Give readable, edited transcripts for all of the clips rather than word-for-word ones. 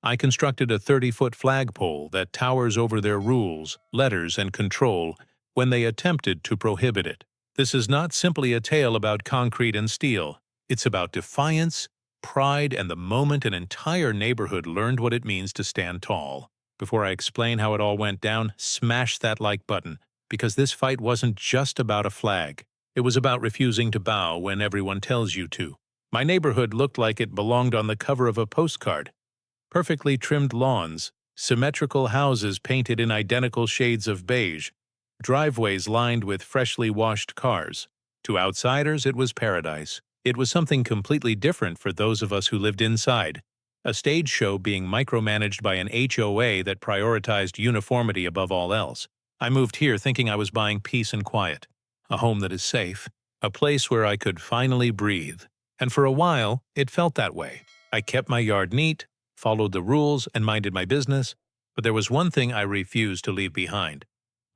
I constructed a 30-foot flagpole that towers over their rules, letters, and control when they attempted to prohibit it. This is not simply a tale about concrete and steel. It's about defiance, pride, and the moment an entire neighborhood learned what it means to stand tall. Before I explain how it all went down, smash that like button, because this fight wasn't just about a flag. It was about refusing to bow when everyone tells you to. My neighborhood looked like it belonged on the cover of a postcard. Perfectly trimmed lawns, symmetrical houses painted in identical shades of beige, driveways lined with freshly washed cars. To outsiders, it was paradise. It was something completely different for those of us who lived inside. A stage show being micromanaged by an HOA that prioritized uniformity above all else. I moved here thinking I was buying peace and quiet, a home that is safe, a place where I could finally breathe. And for a while, it felt that way. I kept my yard neat, followed the rules, and minded my business, but there was one thing I refused to leave behind.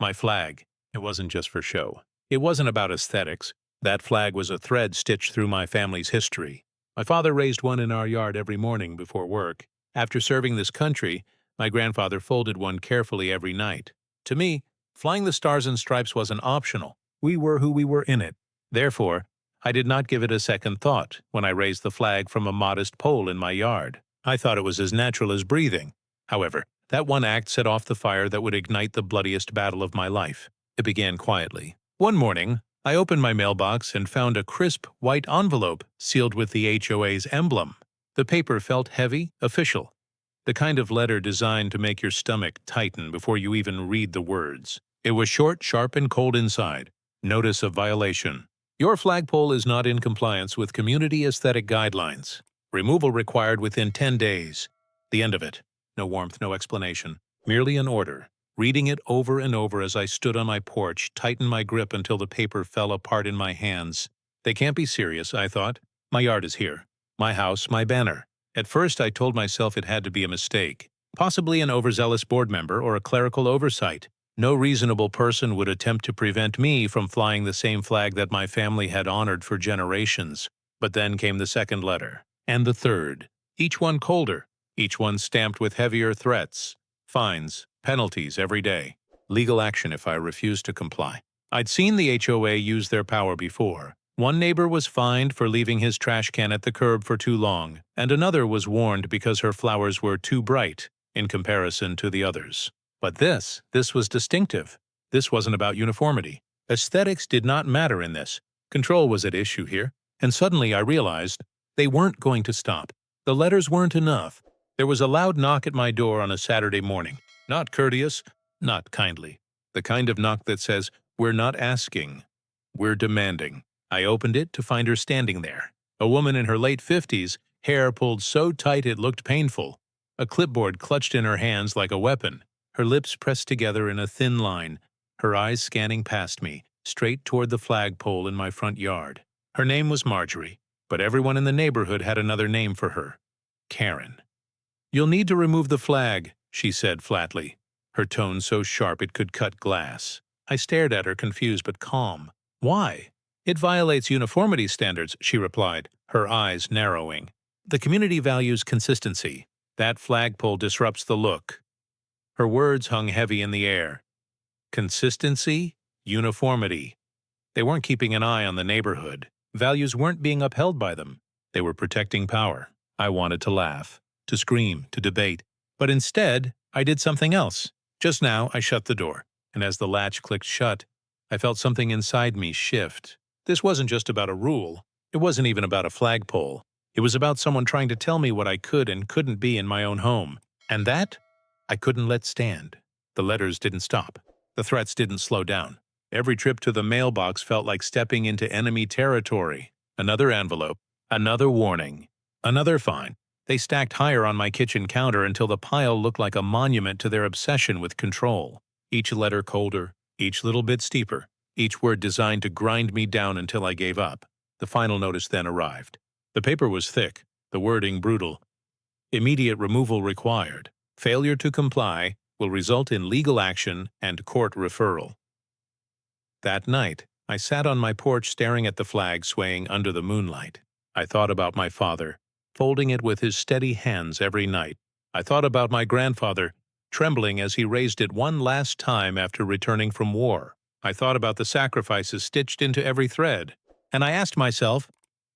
My flag. It wasn't just for show. It wasn't about aesthetics. That flag was a thread stitched through my family's history. My father raised one in our yard every morning before work. After serving this country, my grandfather folded one carefully every night. To me, flying the stars and stripes wasn't optional. We were who we were in it. Therefore, I did not give it a second thought when I raised the flag from a modest pole in my yard. I thought it was as natural as breathing. However, that one act set off the fire that would ignite the bloodiest battle of my life. It began quietly. One morning, I opened my mailbox and found a crisp, white envelope sealed with the HOA's emblem. The paper felt heavy, official. The kind of letter designed to make your stomach tighten before you even read the words. It was short, sharp, and cold inside. Notice of violation. Your flagpole is not in compliance with community aesthetic guidelines. Removal required within 10 days. The end of it. No warmth, no explanation. Merely an order. Reading it over and over as I stood on my porch, tightened my grip until the paper fell apart in my hands. They can't be serious, I thought. My yard is here. My house, my banner. At first, I told myself it had to be a mistake. Possibly an overzealous board member or a clerical oversight. No reasonable person would attempt to prevent me from flying the same flag that my family had honored for generations. But then came the second letter. And the third. Each one colder. Each one stamped with heavier threats. Fines, penalties every day. Legal action if I refused to comply. I'd seen the HOA use their power before. One neighbor was fined for leaving his trash can at the curb for too long, and another was warned because her flowers were too bright in comparison to the others. But this was distinctive. This wasn't about uniformity. Aesthetics did not matter in this. Control was at issue here, and suddenly I realized they weren't going to stop. The letters weren't enough. There was a loud knock at my door on a Saturday morning. Not courteous, not kindly. The kind of knock that says, "We're not asking, we're demanding." I opened it to find her standing there. A woman in her late 50s, hair pulled so tight it looked painful. A clipboard clutched in her hands like a weapon. Her lips pressed together in a thin line, her eyes scanning past me, straight toward the flagpole in my front yard. Her name was Marjorie, but everyone in the neighborhood had another name for her. Karen. "You'll need to remove the flag," she said flatly, her tone so sharp it could cut glass. I stared at her, confused but calm. "Why?" "It violates uniformity standards," she replied, her eyes narrowing. "The community values consistency. That flagpole disrupts the look." Her words hung heavy in the air. Consistency, uniformity. They weren't keeping an eye on the neighborhood. Values weren't being upheld by them. They were protecting power. I wanted to laugh, to scream, to debate. But instead, I did something else. Just now, I shut the door, and as the latch clicked shut, I felt something inside me shift. This wasn't just about a rule. It wasn't even about a flagpole. It was about someone trying to tell me what I could and couldn't be in my own home. And that, I couldn't let stand. The letters didn't stop. The threats didn't slow down. Every trip to the mailbox felt like stepping into enemy territory. Another envelope, another warning, another fine. They stacked higher on my kitchen counter until the pile looked like a monument to their obsession with control. Each letter colder, each little bit steeper, each word designed to grind me down until I gave up. The final notice then arrived. The paper was thick, the wording brutal. Immediate removal required. Failure to comply will result in legal action and court referral. That night, I sat on my porch staring at the flag swaying under the moonlight. I thought about my father, folding it with his steady hands every night, I thought about my grandfather, trembling as he raised it one last time after returning from war. I thought about the sacrifices stitched into every thread. And I asked myself,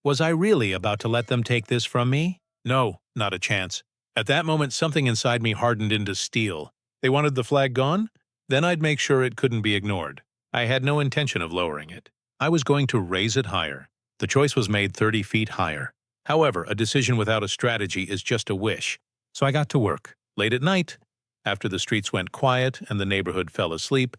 was I really about to let them take this from me? No, not a chance. At that moment, something inside me hardened into steel. They wanted the flag gone? Then I'd make sure it couldn't be ignored. I had no intention of lowering it. I was going to raise it higher. The choice was made 30 feet higher. However, a decision without a strategy is just a wish. So I got to work. Late at night, after the streets went quiet and the neighborhood fell asleep,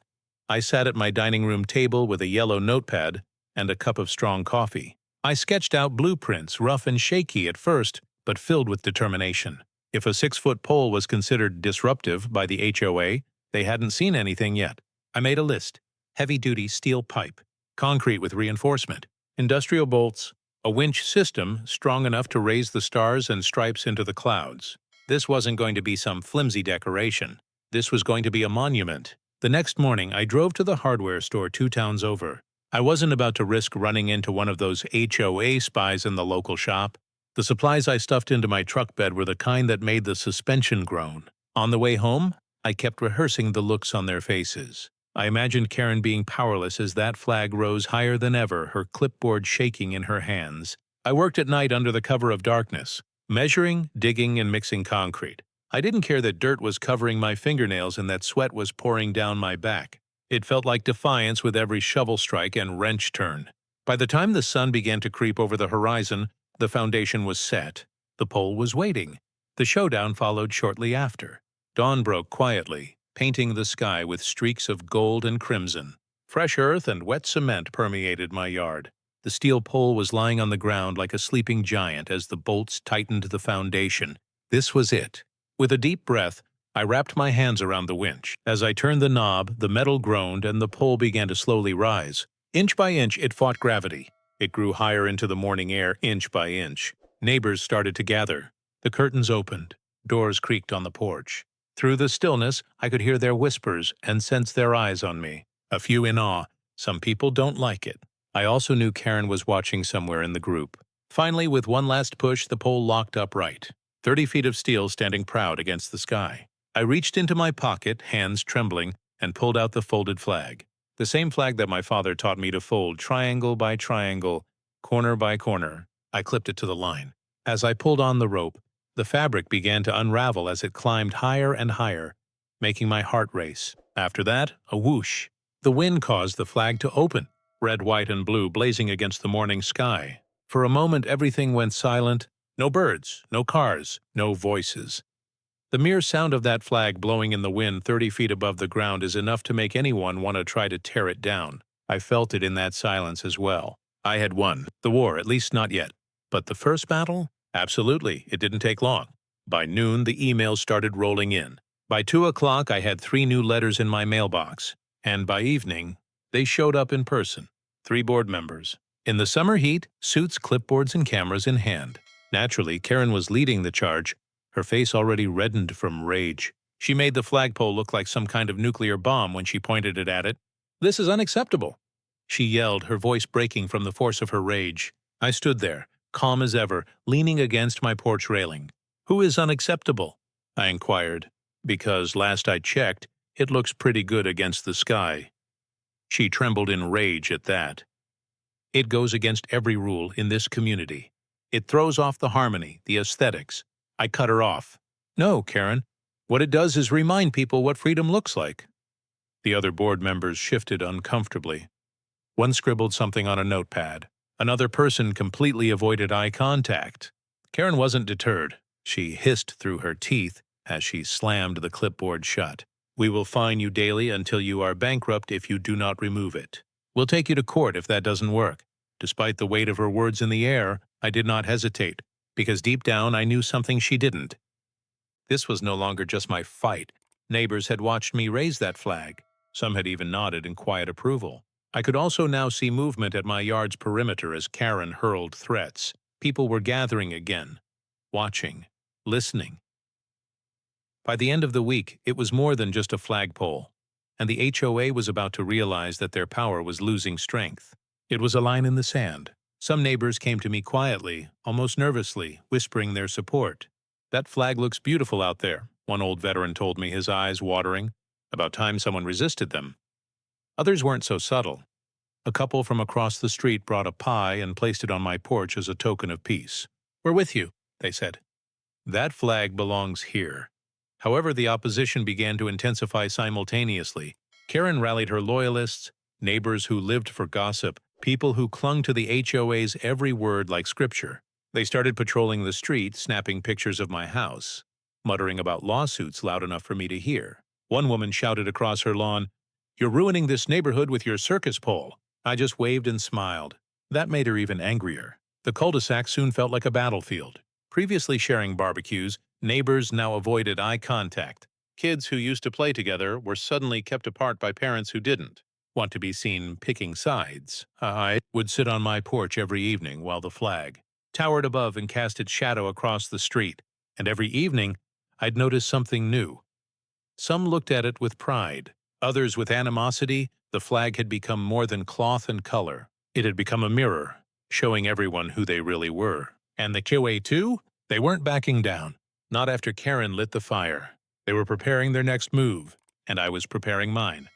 I sat at my dining room table with a yellow notepad and a cup of strong coffee. I sketched out blueprints, rough and shaky at first, but filled with determination. If a 6-foot pole was considered disruptive by the HOA, they hadn't seen anything yet. I made a list: heavy-duty steel pipe, concrete with reinforcement, industrial bolts, a winch system strong enough to raise the stars and stripes into the clouds. This wasn't going to be some flimsy decoration. This was going to be a monument. The next morning, I drove to the hardware store 2 towns over. I wasn't about to risk running into one of those HOA spies in the local shop. The supplies I stuffed into my truck bed were the kind that made the suspension groan. On the way home, I kept rehearsing the looks on their faces. I imagined Karen being powerless as that flag rose higher than ever, her clipboard shaking in her hands. I worked at night under the cover of darkness, measuring, digging, and mixing concrete. I didn't care that dirt was covering my fingernails and that sweat was pouring down my back. It felt like defiance with every shovel strike and wrench turn. By the time the sun began to creep over the horizon, the foundation was set. The pole was waiting. The showdown followed shortly after. Dawn broke quietly, painting the sky with streaks of gold and crimson. Fresh earth and wet cement permeated my yard. The steel pole was lying on the ground like a sleeping giant as the bolts tightened the foundation. This was it. With a deep breath, I wrapped my hands around the winch. As I turned the knob, the metal groaned and the pole began to slowly rise. Inch by inch, it fought gravity. It grew higher into the morning air, inch by inch. Neighbors started to gather. The curtains opened. Doors creaked on the porch. Through the stillness, I could hear their whispers and sense their eyes on me. A few in awe. Some people don't like it. I also knew Karen was watching somewhere in the group. Finally, with one last push, the pole locked upright. 30 feet of steel standing proud against the sky. I reached into my pocket, hands trembling, and pulled out the folded flag. The same flag that my father taught me to fold, triangle by triangle, corner by corner. I clipped it to the line. As I pulled on the rope, the fabric began to unravel as it climbed higher and higher, making my heart race. After that, a whoosh. The wind caused the flag to open, red, white, and blue blazing against the morning sky. For a moment, everything went silent. No birds, no cars, no voices. The mere sound of that flag blowing in the wind 30 feet above the ground is enough to make anyone want to try to tear it down. I felt it in that silence as well. I had won the war, at least not yet. But the first battle? Absolutely, it didn't take long. By noon, the emails started rolling in. By 2 o'clock, I had 3 new letters in my mailbox. And by evening, they showed up in person. 3 board members. In the summer heat, suits, clipboards, and cameras in hand. Naturally, Karen was leading the charge, her face already reddened from rage. She made the flagpole look like some kind of nuclear bomb when she pointed it at it. "This is unacceptable!" she yelled, her voice breaking from the force of her rage. I stood there, calm as ever, leaning against my porch railing. "Who is unacceptable?" I inquired, because last I checked, it looks pretty good against the sky. She trembled in rage at that. "It goes against every rule in this community. It throws off the harmony, the aesthetics." I cut her off. "No, Karen. What it does is remind people what freedom looks like." The other board members shifted uncomfortably. One scribbled something on a notepad. Another person completely avoided eye contact. Karen wasn't deterred. She hissed through her teeth as she slammed the clipboard shut. "We will fine you daily until you are bankrupt if you do not remove it. We'll take you to court if that doesn't work." Despite the weight of her words in the air, I did not hesitate, because deep down I knew something she didn't. This was no longer just my fight. Neighbors had watched me raise that flag. Some had even nodded in quiet approval. I could also now see movement at my yard's perimeter as Karen hurled threats. People were gathering again, watching, listening. By the end of the week, it was more than just a flagpole, and the HOA was about to realize that their power was losing strength. It was a line in the sand. Some neighbors came to me quietly, almost nervously, whispering their support. "That flag looks beautiful out there," one old veteran told me, his eyes watering. About time someone resisted them. Others weren't so subtle. A couple from across the street brought a pie and placed it on my porch as a token of peace. "We're with you," they said. "That flag belongs here." However, the opposition began to intensify simultaneously. Karen rallied her loyalists, neighbors who lived for gossip, people who clung to the HOA's every word like scripture. They started patrolling the street, snapping pictures of my house, muttering about lawsuits loud enough for me to hear. One woman shouted across her lawn, "You're ruining this neighborhood with your circus pole." I just waved and smiled. That made her even angrier. The cul-de-sac soon felt like a battlefield. Previously sharing barbecues, neighbors now avoided eye contact. Kids who used to play together were suddenly kept apart by parents who didn't want to be seen picking sides. I would sit on my porch every evening while the flag towered above and cast its shadow across the street, and every evening I'd notice something new. Some looked at it with pride, others with animosity. The flag had become more than cloth and color. It had become a mirror, showing everyone who they really were. And the HOA too? They weren't backing down. Not after Karen lit the fire. They were preparing their next move, and I was preparing mine.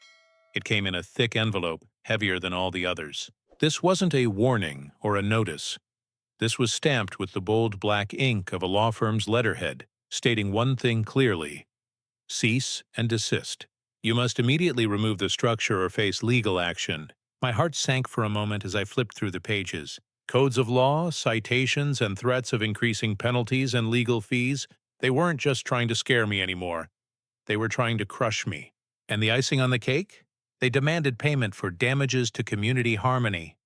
It came in a thick envelope, heavier than all the others. This wasn't a warning or a notice. This was stamped with the bold black ink of a law firm's letterhead, stating one thing clearly: cease and desist. You must immediately remove the structure or face legal action. My heart sank for a moment as I flipped through the pages. Codes of law, citations, and threats of increasing penalties and legal fees. They weren't just trying to scare me anymore. They were trying to crush me. And the icing on the cake? They demanded payment for damages to community harmony.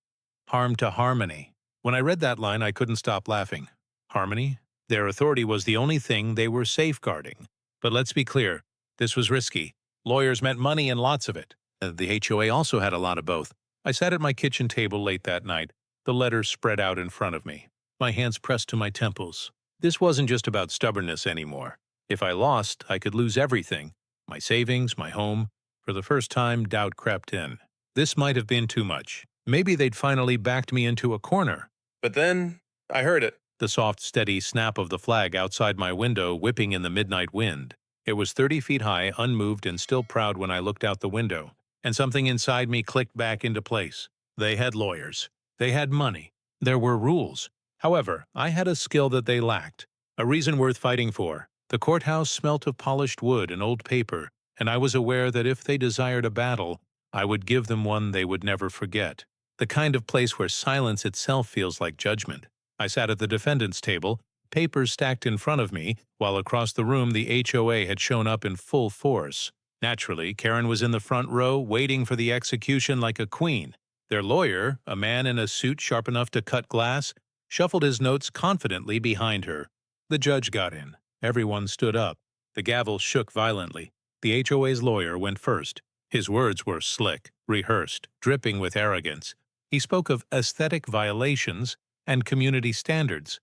Harm to harmony. When I read that line, I couldn't stop laughing. Harmony? Their authority was the only thing they were safeguarding. But let's be clear, this was risky. Lawyers meant money and lots of it. The HOA also had a lot of both. I sat at my kitchen table late that night, the letters spread out in front of me, my hands pressed to my temples. This wasn't just about stubbornness anymore. If I lost, I could lose everything. My savings, my home. For the first time, doubt crept in. This might have been too much. Maybe they'd finally backed me into a corner. But then, I heard it. The soft, steady snap of the flag outside my window whipping in the midnight wind. It was 30 feet high, unmoved and still proud when I looked out the window. And something inside me clicked back into place. They had lawyers. They had money. There were rules. However, I had a skill that they lacked. A reason worth fighting for. The courthouse smelt of polished wood and old paper, and I was aware that if they desired a battle, I would give them one they would never forget. The kind of place where silence itself feels like judgment. I sat at the defendant's table, papers stacked in front of me, while across the room the HOA had shown up in full force. Naturally, Karen was in the front row, waiting for the execution like a queen. Their lawyer, a man in a suit sharp enough to cut glass, shuffled his notes confidently behind her. The judge got in. Everyone stood up. The gavel shook violently. The HOA's lawyer went first. His words were slick, rehearsed, dripping with arrogance. He spoke of aesthetic violations and community standards.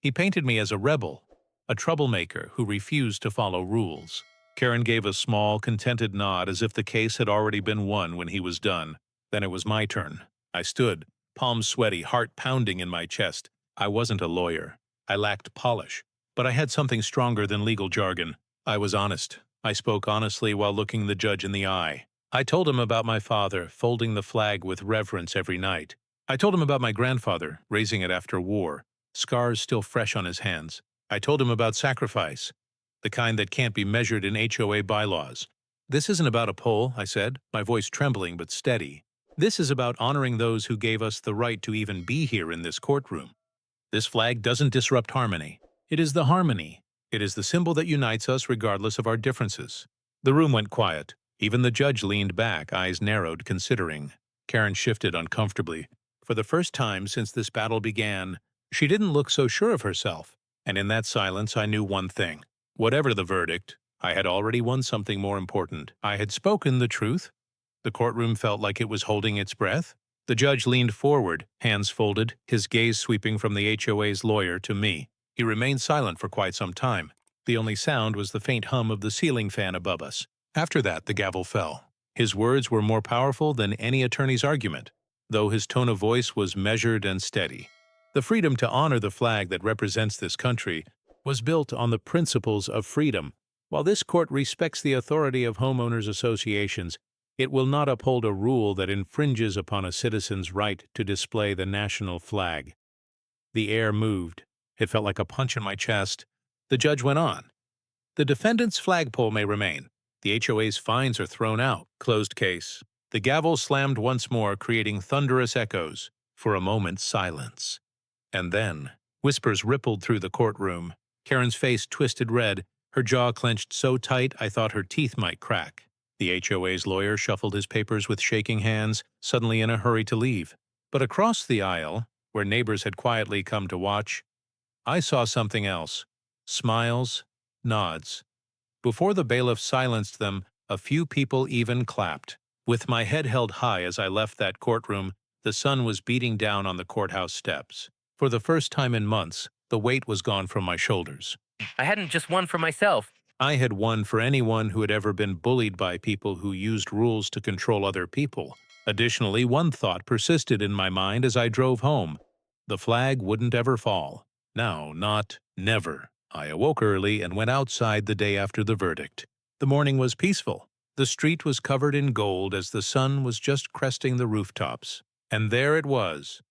He painted me as a rebel, a troublemaker who refused to follow rules. Karen gave a small, contented nod as if the case had already been won when he was done. Then it was my turn. I stood, palms sweaty, heart pounding in my chest. I wasn't a lawyer. I lacked polish. But I had something stronger than legal jargon. I was honest. I spoke honestly while looking the judge in the eye. I told him about my father, folding the flag with reverence every night. I told him about my grandfather, raising it after war, scars still fresh on his hands. I told him about sacrifice, the kind that can't be measured in HOA bylaws. This isn't about a pole, I said, my voice trembling but steady. This is about honoring those who gave us the right to even be here in this courtroom. This flag doesn't disrupt harmony. It is the harmony. It is the symbol that unites us regardless of our differences. The room went quiet. Even the judge leaned back, eyes narrowed, considering. Karen shifted uncomfortably. For the first time since this battle began, she didn't look so sure of herself. And in that silence, I knew one thing. Whatever the verdict, I had already won something more important. I had spoken the truth. The courtroom felt like it was holding its breath. The judge leaned forward, hands folded, his gaze sweeping from the HOA's lawyer to me. He remained silent for quite some time. The only sound was the faint hum of the ceiling fan above us. After that, the gavel fell. His words were more powerful than any attorney's argument, though his tone of voice was measured and steady. The freedom to honor the flag that represents this country was built on the principles of freedom. While this court respects the authority of homeowners associations, it will not uphold a rule that infringes upon a citizen's right to display the national flag. The air moved. It felt like a punch in my chest. The judge went on. The defendant's flagpole may remain. The HOA's fines are thrown out. Closed case. The gavel slammed once more, creating thunderous echoes. For a moment, silence. And then, whispers rippled through the courtroom. Karen's face twisted red, her jaw clenched so tight I thought her teeth might crack. The HOA's lawyer shuffled his papers with shaking hands, suddenly in a hurry to leave. But across the aisle, where neighbors had quietly come to watch, I saw something else. Smiles, nods. Before the bailiff silenced them, a few people even clapped. With my head held high as I left that courtroom, the sun was beating down on the courthouse steps. For the first time in months, the weight was gone from my shoulders. I hadn't just won for myself. I had won for anyone who had ever been bullied by people who used rules to control other people. Additionally, one thought persisted in my mind as I drove home. The flag wouldn't ever fall. Now, not never. I awoke early and went outside the day after the verdict. The morning was peaceful. The street was covered in gold as the sun was just cresting the rooftops. And there it was,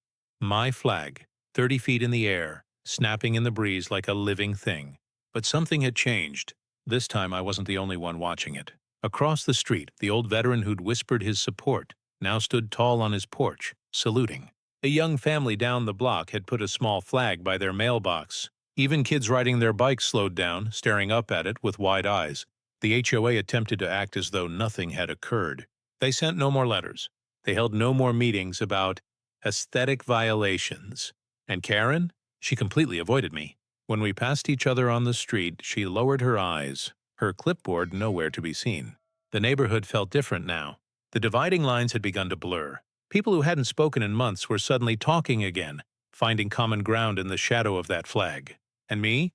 my flag, 30 feet in the air, snapping in the breeze like a living thing. But something had changed. This time I wasn't the only one watching it. Across the street, the old veteran who'd whispered his support now stood tall on his porch, saluting. A young family down the block had put a small flag by their mailbox. Even kids riding their bikes slowed down, staring up at it with wide eyes. The HOA attempted to act as though nothing had occurred. They sent no more letters. They held no more meetings about aesthetic violations. And Karen? She completely avoided me. When we passed each other on the street, she lowered her eyes, her clipboard nowhere to be seen. The neighborhood felt different now. The dividing lines had begun to blur. People who hadn't spoken in months were suddenly talking again, finding common ground in the shadow of that flag. And me?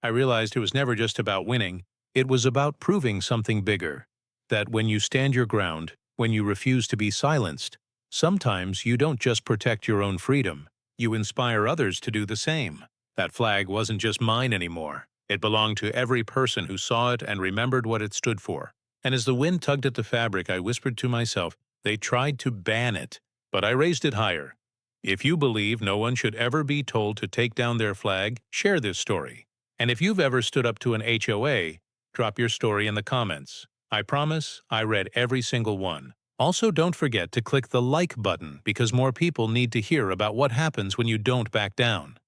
I realized it was never just about winning. It was about proving something bigger. That when you stand your ground, when you refuse to be silenced, sometimes you don't just protect your own freedom, you inspire others to do the same. That flag wasn't just mine anymore. It belonged to every person who saw it and remembered what it stood for. And as the wind tugged at the fabric, I whispered to myself, they tried to ban it, but I raised it higher. If you believe no one should ever be told to take down their flag, share this story. And if you've ever stood up to an HOA, drop your story in the comments. I promise I read every single one. Also, don't forget to click the like button because more people need to hear about what happens when you don't back down.